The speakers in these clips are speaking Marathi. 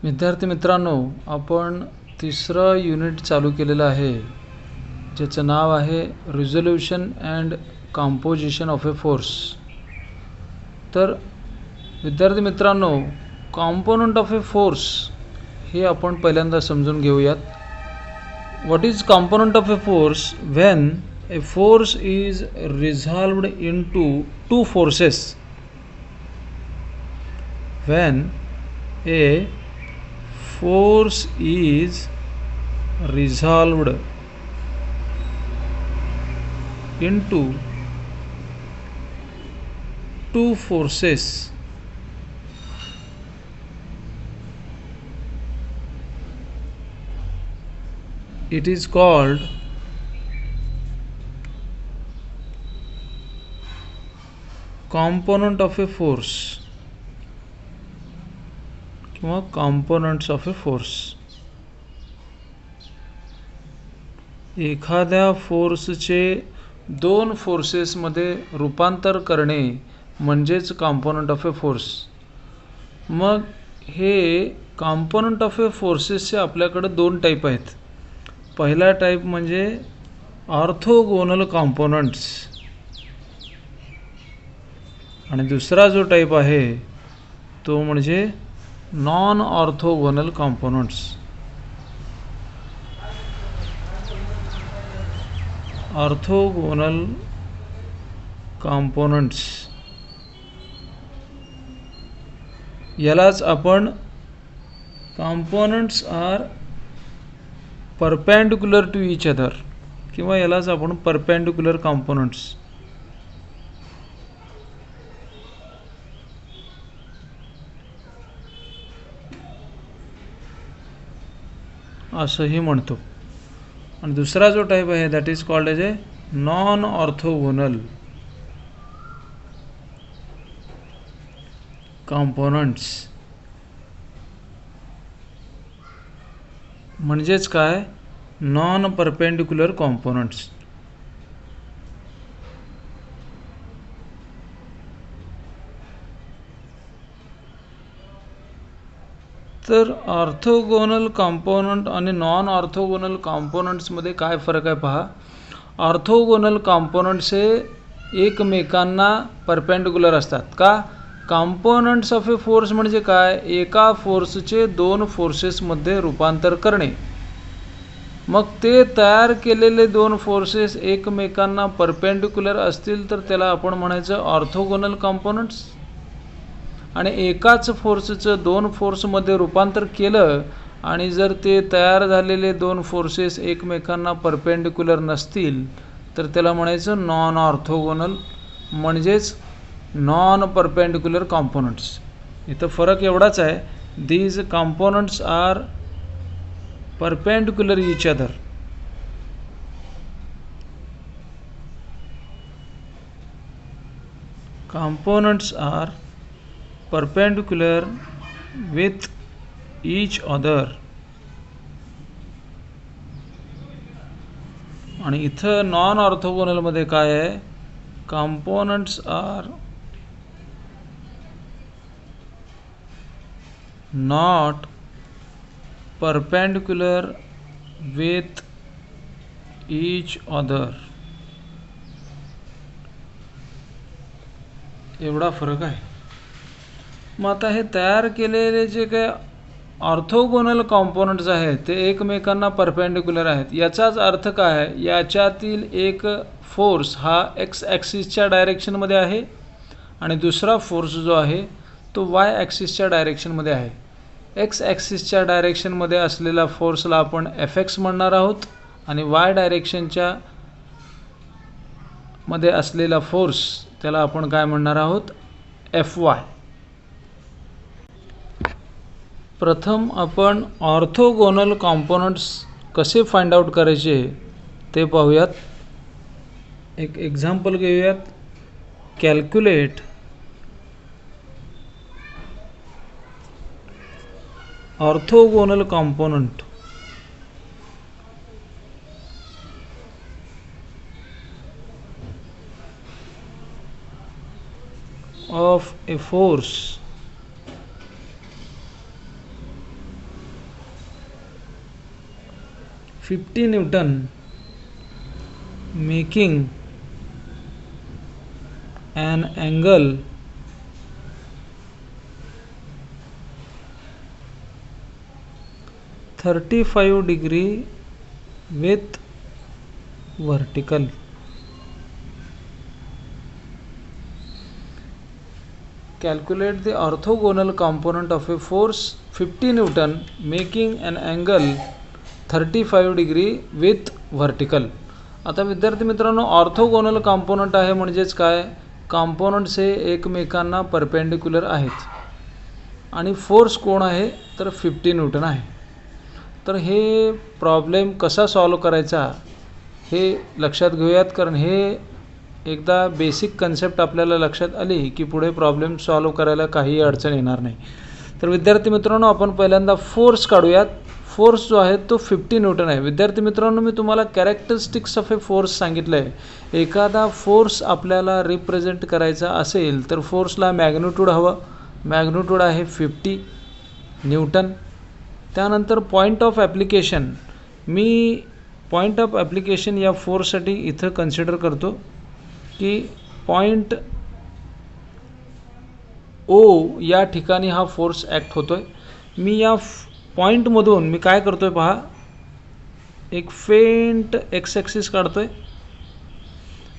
विद्यार्थी मित्रांनो, आपण तिसरं युनिट चालू केलेलं आहे ज्याचं नाव आहे resolution and composition of a force. तर विद्यार्थी मित्रांनो, कॉम्पोनंट ऑफ ए फोर्स हे आपण पहिल्यांदा समजून घेऊयात. What is component of a force? When a force is resolved into two forces. When a force is resolved into two forces, it is called component of a force किंवा कॉम्पोनंट्स ऑफ ए फोर्स. एखाद्या फोर्सचे दोन फोर्सेसमध्ये रूपांतर करणे म्हणजेच कॉम्पोनंट ऑफ ए फोर्स. मग हे कॉम्पोनंट ऑफ ए फोर्सेसचे आपल्याकडे दोन टाईप आहेत. पहिला टाईप म्हणजे ऑर्थोगोनल कॉम्पोनंट्स आणि दुसरा जो टाईप आहे तो म्हणजे non orthogonal components. Orthogonal components यालाच आपण components are perpendicular to each other किंवा यालाच आपण परपेंडिक्युलर कॉम्पोनंट्स असंही म्हणतो. आणि दुसरा जो टाईप आहे that is called as a non orthogonal components. म्हणजेच काय? Non perpendicular components. तर ऑर्थोगोनल कॉम्पोनंट आणि नॉन ऑर्थोगोनल कॉम्पोनंट्समध्ये काय फरक आहे पहा. ऑर्थोगोनल कॉम्पोनंट्स हे एकमेकांना परपेंडिक्युलर असतात. का? कॉम्पोनंट्स ऑफ ए फोर्स म्हणजे काय? एका फोर्सचे दोन फोर्सेसमध्ये रूपांतर करणे. मग ते तयार केलेले दोन फोर्सेस एकमेकांना परपेंडिक्युलर असतील तर त्याला आपण म्हणायचं ऑर्थोगोनल कॉम्पोनंट्स. आणि एकाच फोर्सचं दोन फोर्समध्ये रूपांतर केलं आणि जर ते तयार झालेले दोन फोर्सेस एकमेकांना परपेंडिक्युलर नसतील तर त्याला म्हणायचं नॉन ऑर्थोगोनल म्हणजेच नॉन परपेंडिक्युलर कॉम्पोनंट्स. इथं फरक एवढाच आहे, these components are perpendicular each other. Components are perpendicular with each other. आणि इथं नॉन ऑर्थोगोनल मध्ये काय आहे? Components are not perpendicular with each other. एवढा फरक आहे. मग आता हे तयार केलेले जे काही ऑर्थोगोनल कॉम्पोनंट्स आहेत ते एकमेकांना परपेंडिक्युलर आहेत. याचाच अर्थ काय आहे? याच्यातील एक फोर्स हा एक्स ॲक्सिसच्या डायरेक्शनमध्ये आहे आणि दुसरा फोर्स जो आहे तो वाय ॲक्सिसच्या डायरेक्शनमध्ये आहे. एक्स ॲक्सिसच्या डायरेक्शनमध्ये असलेला फोर्सला आपण एफ एक्स म्हणणार आहोत आणि वाय डायरेक्शनच्या मध्ये असलेला फोर्स त्याला आपण काय म्हणणार आहोत? F Y. प्रथम आपण ऑर्थोगोनल कॉम्पोनंट्स कसे फाइंड आउट करायचे ते पाहूयात. एक एक्झाम्पल घेऊयात. Calculate orthogonal component of a force 50 Newton making an angle 35 degree with vertical. Calculate the orthogonal component of a force 50 Newton making an angle 35 degree with vertical. आता विद्यार्थी मित्रांनो, ऑर्थोगोनल कॉम्पोनंट आहे म्हणजेच काय, कॉम्पोनंट्स हे एकमेकांना परपेंडिक्युलर आहेत आणि फोर्स कोण आहे तर 50 न्यूटन आहे. तर हे प्रॉब्लेम कसा सॉल्व करायचा हे लक्षात घेऊयात, कारण हे एकदा बेसिक कन्सेप्ट आपल्याला लक्षात आली की पुढे प्रॉब्लेम सॉल्व करायला काही अडचण येणार नाही. तर विद्यार्थी मित्रांनो, आपण पहिल्यांदा फोर्स काढूयात. फोर्स जो आहे तो 50 न्यूटन आहे. विद्यार्थी मित्रांनो, मी तुम्हाला कॅरेक्टरिस्टिक्स ऑफ ए फोर्स सांगितलं आहे. एखादा फोर्स आपल्याला रिप्रेझेंट करायचा असेल तर फोर्सला मॅग्निट्यूड हवं. मॅग्निट्यूड आहे 50 न्यूटन. त्यानंतर point of application, me point of application या फोर्ससाठी इथं कन्सिडर करतो की पॉईंट ओ या ठिकाणी हा फोर्स ॲक्ट होतो आहे. मी या पॉईंटमधून मी काय करतो आहे पहा, एक फेंट एक्स ॲक्सिस काढतो आहे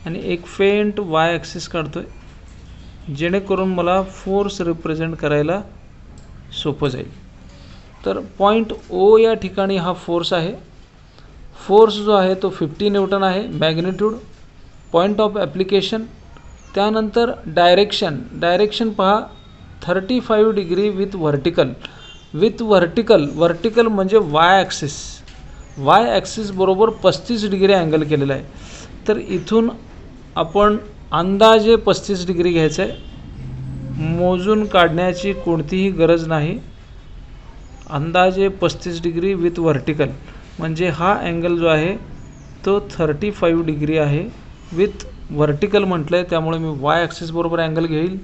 आणि एक फेंट वाय ॲक्सिस काढतो आहे, जेणेकरून मला फोर्स रिप्रेझेंट करायला सोपं जाईल. तर पॉईंट ओ या ठिकाणी हा फोर्स आहे. फोर्स जो आहे तो 50 न्यूटन आहे मॅग्निट्यूड. पॉईंट ऑफ ॲप्लिकेशन, त्यानंतर डायरेक्शन पहा 35 डिग्री विथ व्हर्टिकल. व्हर्टिकल म्हणजे वाय ॲक्सिस बरोबर 35 डिग्री अँगल केलेला आहे. तर इथून आपण अंदाजे 35 डिग्री घ्यायचं आहे, मोजून काढण्याची कोणतीही गरज नाही. अंदाजे 35 डिग्री विथ व्हर्टिकल म्हणजे हा अँगल जो आहे तो 35 डिग्री आहे. विथ व्हर्टिकल म्हटलं आहे त्यामुळे मी वाय ॲक्सिस बरोबर अँगल घेईल.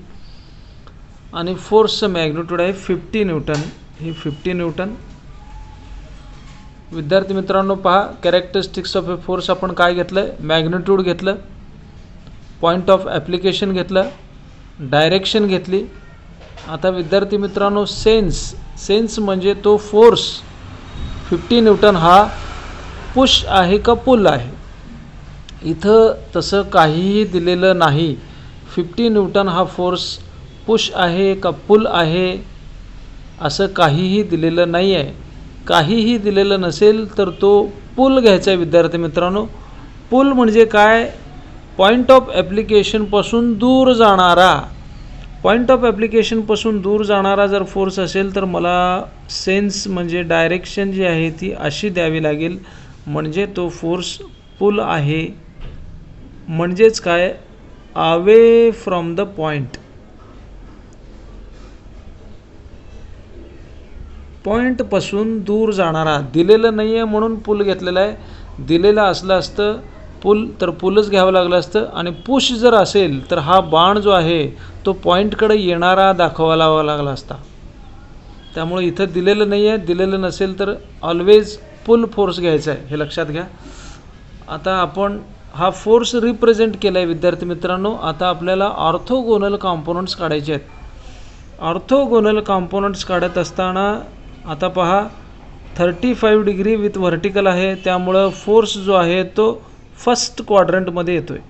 आणि फोर्सचं मॅग्निट्यूड आहे 50 न्यूटन. ही 50 न्यूटन. विद्यार्थी मित्रांनो पहा, कॅरेक्टरिस्टिक्स ऑफ ए फोर्स आपण काय घेतलं, मॅग्निट्यूड घेतलं, पॉईंट ऑफ ॲप्लिकेशन घेतलं, डायरेक्शन घेतली. आता विद्यार्थी मित्रांनो, सेन्स म्हणजे तो फोर्स 50 न्यूटन हा पुश आहे का पुल आहे. इथं तसं काहीही दिलेलं नाही. 50 न्यूटन हा फोर्स पुश आहे का पुल आहे असं काहीही दिलेलं नाही आहे. काहीही दिलेलं नसेल तर तो पुल घ्यायचा आहे. विद्यार्थी मित्रांनो, पुल म्हणजे काय, पॉईंट ऑफ ॲप्लिकेशनपासून दूर जाणारा जर फोर्स असेल तर मला सेन्स म्हणजे डायरेक्शन जी आहे ती अशी द्यावी लागेल, म्हणजे तो फोर्स पुल आहे. म्हणजेच काय, अवे फ्रॉम द पॉईंट. पॉईंटपासून दूर जाणारा दिलेलं नाही आहे म्हणून पुल घेतलेला आहे. दिलेलं असलं असतं पुल तर पुलच घ्यावं लागलं असतं. आणि पुश जर असेल तर हा बाण जो आहे तो पॉईंटकडे येणारा दाखवावा लागला असता. त्यामुळे इथं दिलेलं नाही आहे. दिलेलं नसेल तर ऑलवेज पुल फोर्स घ्यायचा आहे, हे लक्षात घ्या. आता आपण हा फोर्स रिप्रेझेंट केला आहे विद्यार्थी मित्रांनो. आता आपल्याला ऑर्थोगोनल कॉम्पोनंट्स काढायचे आहेत. ऑर्थोगोनल कॉम्पोनंट्स काढत असताना आता पहा 35 डिग्री विथ व्हर्टिकल आहे, त्यामुळं फोर्स जो आहे तो फर्स्ट क्वाड्रंटमध्ये येतो आहे.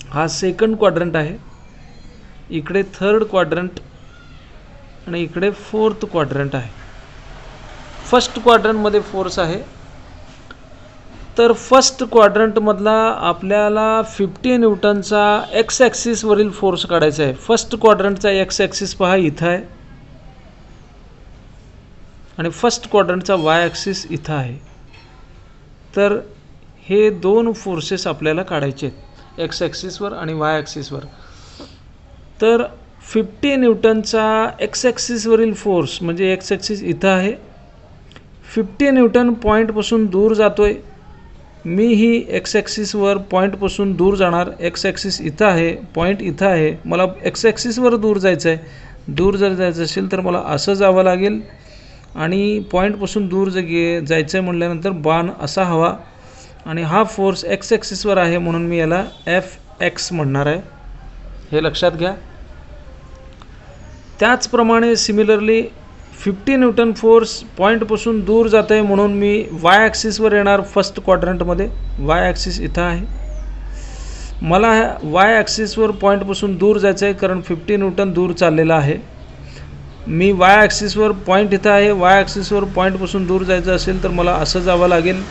हा सेकंड क्वाड्रंट आहे. इकडे थर्ड क्वाड्रंट आणि इकडे फोर्थ क्वाड्रंट आहे. फर्स्ट क्वाड्रंटमध्ये फोर्स आहे. तर फर्स्ट क्वाड्रंटमधला आपल्याला 50 न्यूटनचा एक्स ॲक्सिसवरील फोर्स काढायचा आहे. फर्स्ट क्वाड्रंटचा एक्स ॲक्सिस पहा इथं आहे आणि फर्स्ट क्वाड्रंटचा वाय ॲक्सिस इथं आहे. तर हे दोन फोर्सेस आपल्याला काढायचे आहेत, एक्स ॲक्सिसवर आणि वाय ॲक्सिसवर. तर 50 न्यूटनचा एक्स ॲक्सिसवरील फोर्स म्हणजे एक्स ॲक्सिस इथं आहे. 50 न्यूटन पॉईंटपासून दूर जातो आहे. मी ही एक्स ॲक्सिसवर पॉईंटपासून दूर जाणार. एक्स ॲक्सिस इथं आहे, पॉईंट इथं आहे. मला एक्स ॲक्सिसवर दूर जायचं आहे. दूर जर जायचं असेल तर मला असं जावं लागेल आणि पॉईंटपासून दूर जायचं आहे म्हटल्यानंतर बाण असा हवा आणि हा फोर्स एक्स ॲक्सिसवर आहे म्हणून मी याला Fx म्हणणार आहे, हे लक्षात घ्या. त्याचप्रमाणे सिमिलरली 50 न्यूटन फोर्स पॉईंटपासून दूर जात आहे म्हणून मी वाय ॲक्सिसवर येणार. फर्स्ट क्वाड्रंटमध्ये वाय ॲक्सिस इथं आहे. मला वाय ॲक्सिसवर पॉईंटपासून दूर जायचं आहे कारण 50 न्यूटन दूर चाललेला आहे. मी वाय ॲक्सिसवर पॉईंट इथं आहे. वाय ॲक्सिसवर पॉईंटपासून दूर जायचं असेल तर मला असं जावं लागेल,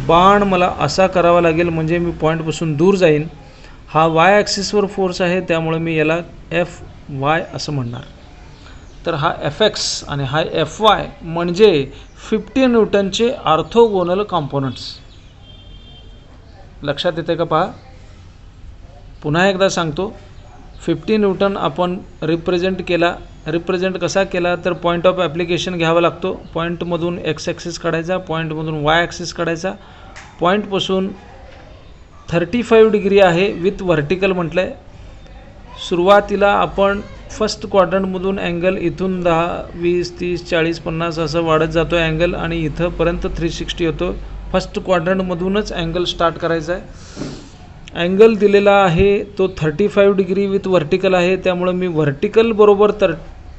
बाण मला असा करावा लागेल म्हणजे मी पॉईंटपासून दूर जाईन. हा वाय ॲक्सिसवर फोर्स आहे त्यामुळे मी याला Fy असं म्हणणार. तर हा Fx आणि हा Fy म्हणजे 50 न्यूटनचे ऑर्थोगोनल कॉम्पोनंट्स. लक्षात येते का पहा. पुन्हा एकदा सांगतो, 50 न्यूटन आपण रिप्रेझेंट कसा केला तर पॉईंट ऑफ ॲप्लिकेशन घ्यावा लागतो. पॉईंटमधून एक्स ॲक्सिस काढायचा, पॉईंटमधून वाय ॲक्सिस काढायचा. पॉईंटपासून 35 डिग्री आहे विथ व्हर्टिकल म्हटलं आहे. सुरुवातीला आपण फर्स्ट क्वाड्रंटमधून अँगल इथून 10, 20, 30, 40, 50 असं वाढत जातो अँगल आणि इथंपर्यंत 360 होतो. फर्स्ट क्वाड्रंटमधूनच अँगल स्टार्ट करायचा आहे. अँगल दिलेला आहे तो 35 डिग्री विथ व्हर्टिकल आहे त्यामुळे मी व्हर्टिकल बरोबर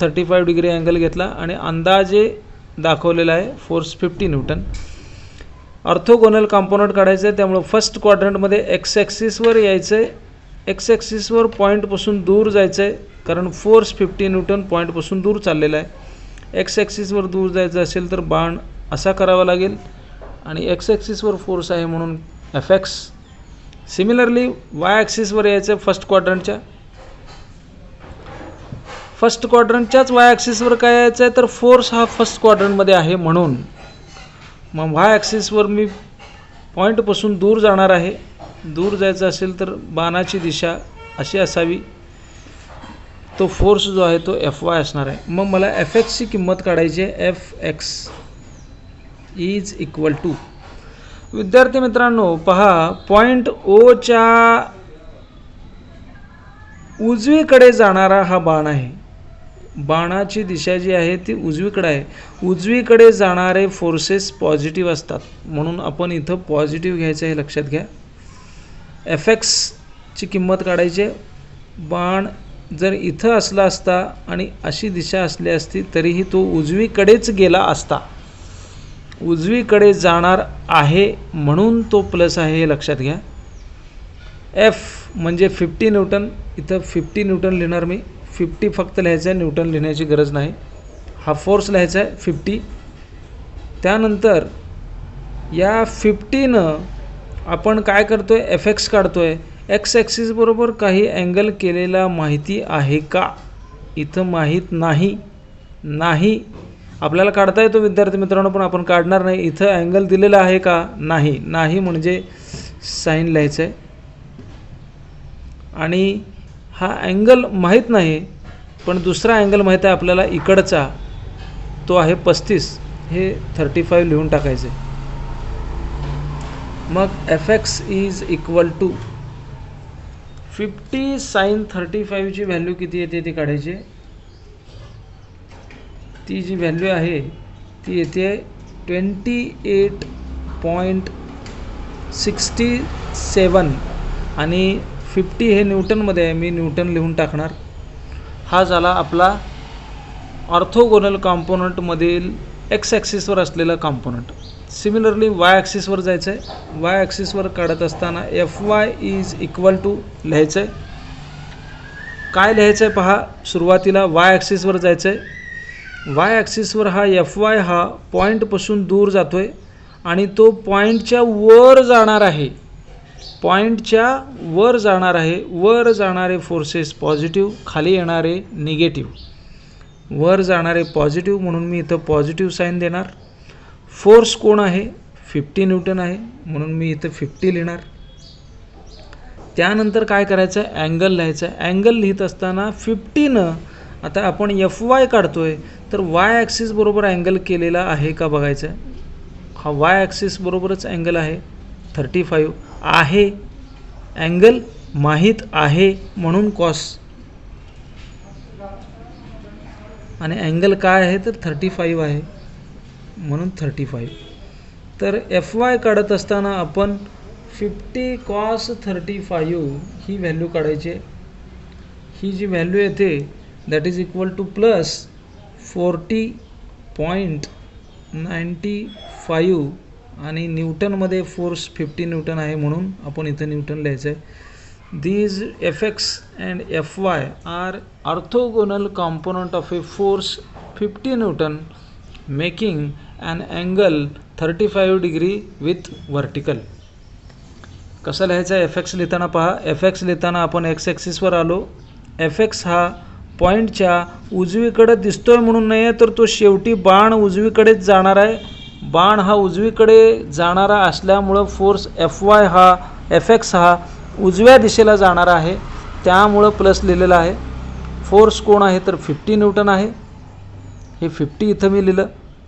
35 डिग्री अँगल घेतला आणि अंदाजे दाखवलेला आहे फोर्स 50 न्यूटन. ऑर्थोगोनल कॉम्पोनंट काढायचं आहे त्यामुळे फर्स्ट क्वाड्रंटमध्ये एक्स ॲक्सिसवर यायचं आहे. एक्स ॲक्सिसवर पॉईंटपासून दूर जायचं आहे कारण फोर्स 50 न्यूटन पॉईंटपासून दूर चाललेला आहे. एक्स ॲक्सिसवर दूर जायचं असेल तर बाण असा करावा लागेल आणि एक्स ॲक्सिसवर फोर्स आहे म्हणून Fx. सिमिलरली वाय ॲक्सिसवर यायचं फर्स्ट क्वाड्रंटच्याच वाय ॲक्सिसवर काय यायचं आहे तर फोर्स हा फर्स्ट क्वाड्रंटमध्ये आहे म्हणून मग वाय ॲक्सिसवर मी पॉईंटपासून दूर जाणार आहे. दूर जायचं असेल तर बाणाची दिशा अशी असावी. तो फोर्स जो आहे तो Fy असणार आहे. मग मला Fxची किंमत काढायची आहे. Fx इज इक्वल टू, विद्यार्थी मित्रांनो पहा, पॉईंट ओच्या उजवीकडे जाणारा हा बाण आहे. बाणाची दिशा जी आहे ती उजवीकडे आहे. उजवीकडे जाणारे फोर्सेस पॉझिटिव्ह असतात म्हणून आपण इथं पॉझिटिव्ह घ्यायचं हे लक्षात घ्या. Fxची किंमत काढायची. बाण जर इथं असला असता आणि अशी दिशा असली असती तरीही तो उजवीकडेच गेला असता. उजवीकडे जाणार आहे म्हणून तो प्लस आहे हे लक्षात घ्या. F म्हणजे 50 न्यूटन, इथं 50 न्यूटन लिहिणार मी. 50 फक्त लिहायचं आहे, न्यूटन लिहिण्याची गरज नाही. हा फोर्स लिहायचा आहे 50. त्यानंतर या 50नं आपण काय करतो आहे Fx काढतो आहे. एक्स ॲक्सिस बरोबर काही अँगल केलेला माहिती आहे का. इथं माहीत नाही. आपल्याला काढता येतो विद्यार्थी मित्रांनो पण आपण काढणार नाही. इथं अँगल दिलेला आहे का नाही म्हणजे साईन लिहायचं आहे. आणि हा अँगल माहीत नाही पण दुसरा अँगल माहीत आहे आपल्याला इकडचा, तो आहे 35. हे 35 लिहून टाकायचं आहे. मग Fx is equal to 50 sine 35ची व्हॅल्यू किती येते ती काढायची. ती जी व्हॅल्यू आहे ती येते 28.67 आणि 50 हे न्यूटनमध्ये आहे. मी न्यूटन लिहून टाकणार. हा झाला आपला ऑर्थोगोनल कॉम्पोनंटमधील एक्स ॲक्सिसवर असलेला कॉम्पोनंट. सिमिलरली वाय ॲक्सिसवर जायचं आहे. वाय ॲक्सिसवर काढत असताना Fy इज इक्वल टू लिहायचं आहे. काय लिहायचं आहे पहा, सुरुवातीला वाय ॲक्सिसवर जायचं आहे. वाय ॲक्सिसवर हा Fy हा पॉईंटपासून दूर जातो आहे आणि तो पॉईंटच्या वर जाणार आहे. वर जाणारे फोर्सेस पॉझिटिव्ह, खाली येणारे निगेटिव्ह. वर जाणारे पॉझिटिव्ह म्हणून मी इथं पॉझिटिव्ह साईन देणार. फोर्स कोण आहे 50 न्यूटन आहे म्हणून मी इथं 50 लिहिणार. त्यानंतर काय करायचं आहे अँगल लिहायचं आहे. अँगल लिहित असताना 50नं आता आपण Fy काढतोय तर वाय ॲक्सिस बरोबर अँगल केलेला आहे का बघायचं आहे. हा वाय ॲक्सिस बरोबरच अँगल आहे 35 आहे. अँगल माहीत आहे म्हणून कॉस आणि अँगल काय आहे तर 35 आहे, म्हणून 35. तर FY काढत असताना आपण 50 cos 35 ही व्हॅल्यू काढायची. ही जी व्हॅल्यू येते that is equal two plus 40.95 आणि न्यूटनमध्ये फोर्स 50 न्यूटन आहे, म्हणून आपण इथं न्यूटन लिहायचं आहे. These Fx and Fy are orthogonal component of a force 50 Newton making an angle 35 degree with vertical. कसं लिहायचं आहे Fx लिहिताना पहा. Fx लिहिताना आपण एक्स ॲक्सिसवर आलो. Fx हा पॉईंटच्या उजवीकडे दिसतोय म्हणून नाही आहे, तर तो शेवटी बाण उजवीकडेच जाणार आहे. बाण हा उजवीकडे जाणारा असल्यामुळं फोर्स Fy हा Fx हा उजव्या दिशेला जाणार आहे, त्यामुळं प्लस लिहिलेलं आहे. फोर्स कोण आहे तर 50 न्यूटन आहे. हे 50 इथं मी लिहिलं.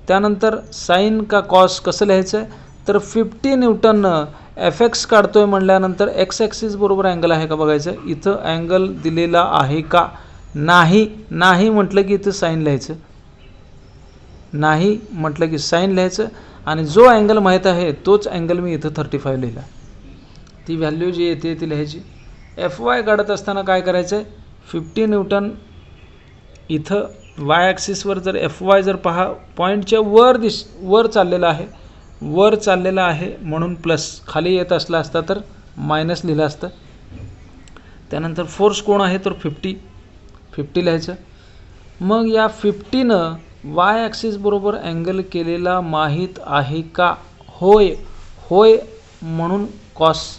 त्यानंतर साईन का कॉस कसं लिहायचं आहे तर 50 न्यूटननं Fx काढतोय म्हणल्यानंतर एक्स ॲक्सिस बरोबर अँगल आहे का बघायचं. इथं अँगल दिलेला आहे का नाही. नाही म्हटलं की इथं साईन लिहायचं. नाही म्हटलं की साईन लिहायचं आणि जो अँगल माहीत आहे तोच अँगल मी इथं 35 लिहिला. ती व्हॅल्यू जी येते ती लिहायची. Fy काढत असताना काय करायचं आहे 50 न्यूटन इथं वाय ॲक्सिसवर जर Fy जर पहा पॉईंटच्या वर चाललेला आहे, वर चाललेला आहे म्हणून प्लस, खाली येत असला असता तर मायनस लिहिलं असतं. त्यानंतर फोर्स कोण आहे तर 50 लिहायचं. मग या 50नं वाय ॲक्सिस बरोबर अँगल केलेला माहीत आहे का. होय होय म्हणून कॉस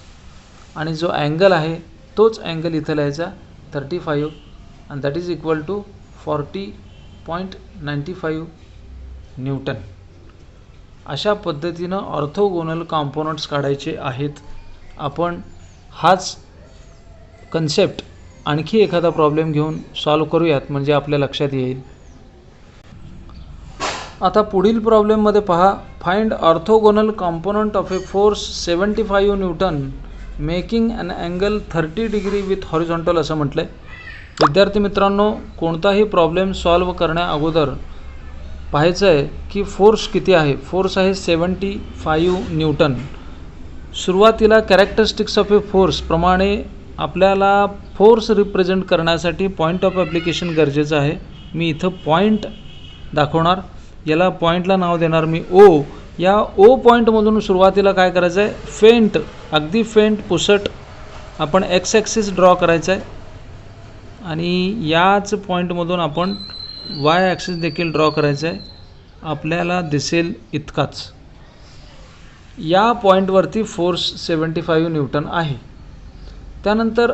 आणि जो अँगल आहे तोच अँगल इथं लिहायचा 35 आणि that is equal to 40.95 newton. अशा पद्धतीनं ऑर्थोगोनल कॉम्पोनंट्स काढायचे आहेत. आपण हाच कन्सेप्ट आणखी एखादा प्रॉब्लेम घेऊन सॉल्व करूयात, म्हणजे आपल्या लक्षात येईल. आता पुढील प्रॉब्लेममध्ये पहा. Find orthogonal component of a force 75 newton making an angle 30 degree with horizontal असं म्हटलं आहे. विद्यार्थी मित्रांनो, कोणताही प्रॉब्लेम सॉल्व करण्या अगोदर पाहायचं आहे की फोर्स किती आहे. फोर्स आहे 75 न्यूटन. सुरुवातीला कॅरेक्टरिस्टिक्स ऑफ ए फोर्स प्रमाणे आपल्याला फोर्स रिप्रेझेंट करण्यासाठी पॉईंट ऑफ ॲप्लिकेशन गरजेचं आहे. मी इथं पॉईंट दाखवणार, याला पॉईंटला नाव देणार मी ओ. या ओ पॉईंटमधून सुरुवातीला काय करायचं आहे फेंट, अगदी फेंट पुसट आपण एक्स ॲक्सिस ड्रॉ करायचं आहे आणि याच पॉईंटमधून आपण वाय ॲक्सिस देखील ड्रॉ करायचं आहे. आपल्याला दिसेल इतकाच. या पॉईंटवरती फोर्स 75 न्यूटन आहे. त्यानंतर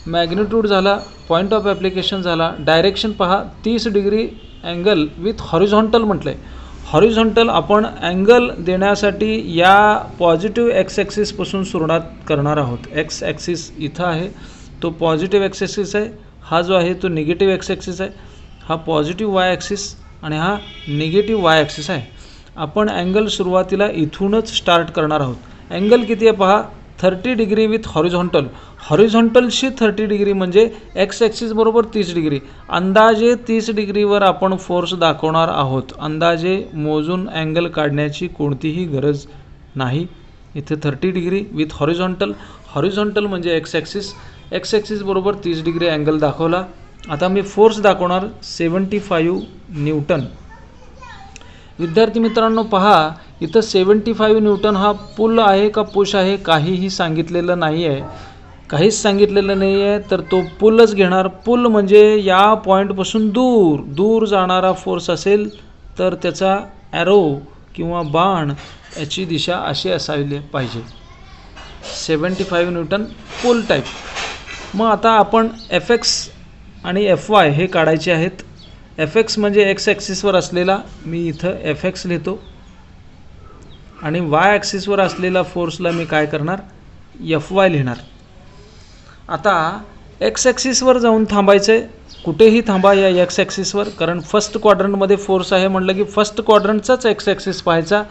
मॅग्निट्यूड झाला, पॉईंट ऑफ ॲप्लिकेशन झाला, डायरेक्शन पहा 30 डिग्री अँगल विथ हॉरिझॉन्टल म्हटलं आहे. हॉरिझॉन्टल आपण अँगल देण्यासाठी या पॉझिटिव्ह एक्स ॲक्सिसपासून सुरुवात करणार आहोत. एक्स ॲक्सिस इथं आहे, तो पॉझिटिव्ह एक्स ॲक्सिस आहे. हा जो आहे तो निगेटिव्ह एक्स ॲक्सिस आहे. हा पॉझिटिव्ह वाय ॲक्सिस आणि हा निगेटिव्ह वाय ॲक्सिस आहे. आपण अँगल सुरुवातीला इथूनच स्टार्ट करणार आहोत. अँगल किती आहे पहा 30 डिग्री विथ हॉरिझॉन्टल. हॉरिझॉन्टलशी 30 डिग्री म्हणजे एक्स ॲक्सिस बरोबर 30 डिग्री. अंदाजे 30 डिग्रीवर आपण फोर्स दाखवणार आहोत. अंदाजे मोजून अँगल काढण्याची कोणतीही गरज नाही. इथे 30 डिग्री विथ हॉरिझॉन्टल. हॉरिझॉन्टल म्हणजे एक्स ॲक्सिस. एक्स ॲक्सिस बरोबर 30 डिग्री अँगल दाखवला. आता मी फोर्स दाखवणार 75 न्यूटन. विद्यार्थी मित्रांनो पहा, इथं 75 न्यूटन हा पुल आहे का पुश आहे काहीही सांगितलेलं नाही आहे. काहीच सांगितलेलं नाही आहे, तर तो पुलच घेणार. पुल म्हणजे या पॉईंटपासून दूर दूर जाणारा फोर्स असेल तर त्याचा ॲरो किंवा बाण याची दिशा अशी असायला पाहिजे. 75 न्यूटन पुल टाईप. मग आता आपण Fx आणि Fy हे काढायचे आहेत. Fx म्हणजे एक्स ॲक्सिसवर असलेला, मी इथं Fx लिहितो आणि वाय ॲक्सिसवर असलेला फोर्सला मी काय करणार Fy लिहिणार. आता एक्स ॲक्सिसवर जाऊन थांबायचं आहे. कुठेही थांबा या एक्स ॲक्सिसवर, कारण फर्स्ट क्वाड्रंटमध्ये फोर्स आहे म्हटलं की फर्स्ट क्वाड्रंटचाच एक्स ॲक्सिस पाहायचा.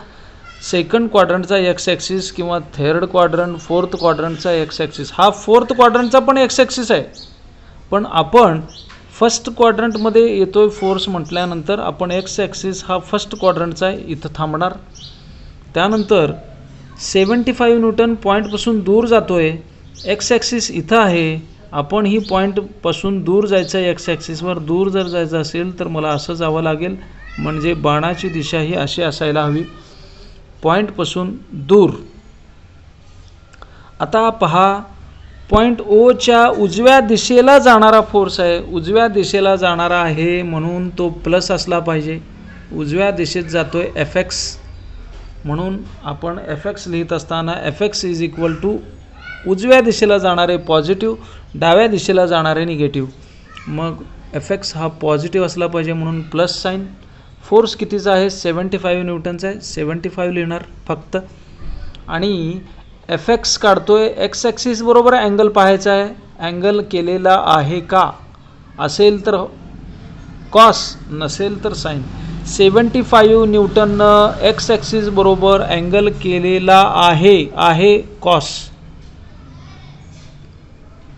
सेकंड क्वाड्रंटचा एक्स ॲक्सिस किंवा थर्ड क्वाड्रंट, फोर्थ क्वाड्रंटचा एक्स ॲक्सिस. हा फोर्थ क्वाड्रंटचा पण एक्स ॲक्सिस आहे, पण आपण फर्स्ट क्वाड्रंटमध्ये येतोय फोर्स म्हटल्यानंतर आपण एक्स ॲक्सिस हा फर्स्ट क्वाड्रंटचा आहे, इथं थांबणार. त्यानंतर 75 न्यूटन पॉईंटपासून दूर जातोय. एक्स ॲक्सिस इथं आहे, आपण ही पॉईंटपासून दूर जायचं आहे. एक्स ॲक्सिसवर दूर जर जायचं असेल तर मला असं जावं लागेल, म्हणजे बाणाची दिशा ही अशी असायला हवी, पॉईंटपासून दूर. आता पहा, पॉईंट ओच्या उजव्या दिशेला जाणारा फोर्स आहे, उजव्या दिशेला जाणारा आहे म्हणून तो प्लस असला पाहिजे. उजव्या दिशेत जातोय एफ एक्स, म्हणून आपण एफ एक्स लिहित असताना F X is equal to उजव्या दिशेला जाणारे पॉझिटिव्ह, डाव्या दिशेला जाणारे निगेटिव्ह. मग एफ एक्स हा पॉझिटिव्ह असला पाहिजे म्हणून प्लस साईन. फोर्स कितीचा आहे? 75 न्यूटनचा आहे, 75 लिहिणार फक्त. आणि एफ एक्स काढतोय, एक्स ॲक्सिस बरोबर अँगल पाहायचा आहे. अँगल केलेला आहे का? असेल तर कॉस, नसेल तर साईन. 75 न्यूटननं एक्स ॲक्सिस बरोबर अँगल केलेला आहे कॉस.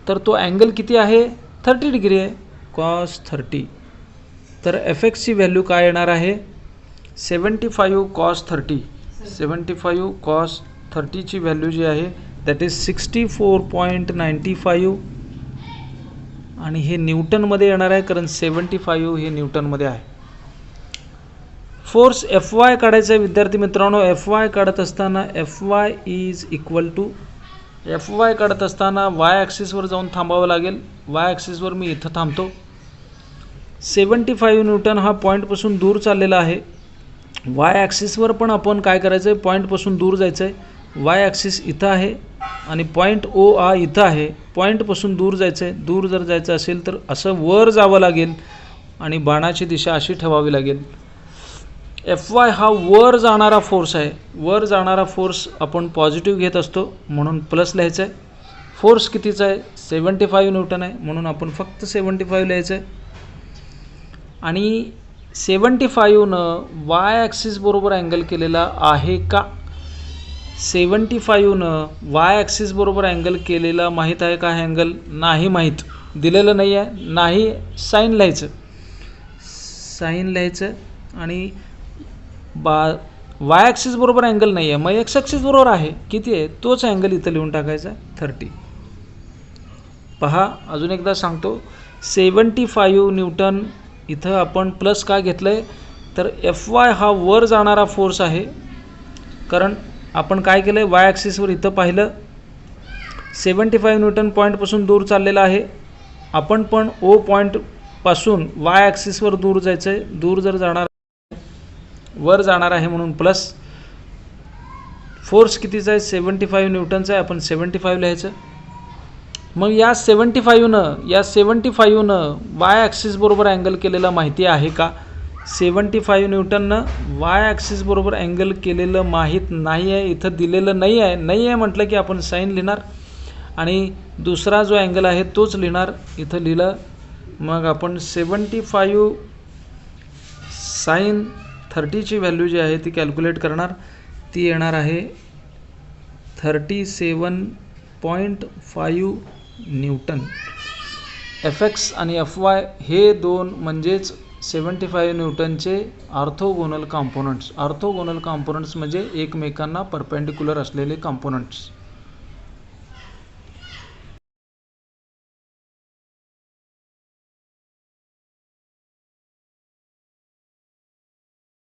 तर तो अँगल किती आहे? 30 डिग्री आहे, कॉस 30. तर एफ एक्सची व्हॅल्यू काय येणार आहे? 75 कॉस 30. 75 कॉस 30ची व्हॅल्यू जी आहे दॅट इज 64.95. आणि हे न्यूटनमध्ये येणार आहे, कारण 75 हे न्यूटनमध्ये आहे. फोर्स एफ वाय काढायचा आहे विद्यार्थी मित्रांनो. एफ वाय काढत असताना F Y is equal to, F Y काढत असताना वाय ॲक्सिसवर जाऊन थांबावं लागेल. वाय ॲक्सिसवर मी इथं थांबतो. 75 न्यूटन हा पॉईंटपासून दूर चाललेला आहे. वाय ॲक्सिसवर पण आपण काय करायचं आहे? पॉईंटपासून दूर जायचं आहे. वाय ॲक्सिस इथं आहे आणि पॉईंट ओ हा इथं आहे. पॉईंटपासून दूर जायचं आहे. दूर जर जायचं असेल तर असं वर जावं लागेल आणि बाणाची दिशा अशी ठेवावी लागेल. एफ वाय हा वर जाणारा फोर्स आहे. वर जाणारा फोर्स आपण पॉझिटिव्ह घेत असतो म्हणून प्लस लिहायचं आहे. फोर्स कितीचा आहे? 75 न्यूटन आहे म्हणून आपण फक्त 75 लिहायचं आहे. आणि 75नं वाय ॲक्सिस बरोबर अँगल केलेला आहे का? 75नं वाय ॲक्सिस बरोबर अँगल केलेला माहीत आहे का? हे अँगल नाही माहीत, दिलेलं नाही आहे. नाही, साईन लिहायचं, साईन लिहायचं. आणि वाय ॲक्सिस बरोबर अँगल नाही आहे, मग एक्स ॲक्सिस बरोबर आहे. किती आहे? तोच अँगल इथं लिहून टाकायचा, 30. पहा, अजून एकदा सांगतो. 75 न्यूटन इथं आपण प्लस का घेतलं आहे? तर एफ वाय हा वर जाणारा फोर्स आहे, कारण आपण काय केलं आहे? वाय ॲक्सिसवर इथं पाहिलं 75 न्यूटन पॉईंटपासून दूर चाललेला आहे. आपण पण ओ पॉईंटपासून वाय ॲक्सिसवर दूर जायचं आहे. दूर जर जाणार, वर जाणार आहे म्हणून प्लस. फोर्स कितीचा आहे? 75 न्यूटनचा आहे, आपण 75 लिहायचं. मग या 75नं वाय ॲक्सिस बरोबर अँगल केलेला माहिती आहे का? 75 न्यूटननं वाय ॲक्सिस बरोबर अँगल केलेलं माहीत नाही आहे, इथं दिलेलं नाही आहे. नाही आहे म्हटलं की आपण साईन लिहिणार आणि दुसरा जो अँगल आहे तोच लिहिणार. इथं लिहिलं, मग आपण 75 साईन 30ची व्हॅल्यू जी आहे ती कॅल्क्युलेट करणार. ती येणार आहे 37.5 न्यूटन. एफ एक्स आणि एफ वाय हे दोन म्हणजेच 75 न्यूटनचे ऑर्थोगोनल कॉम्पोनंट्स. ऑर्थोगोनल कॉम्पोनंट्स म्हणजे एकमेकांना परपेंडिक्युलर असलेले कॉम्पोनंट्स.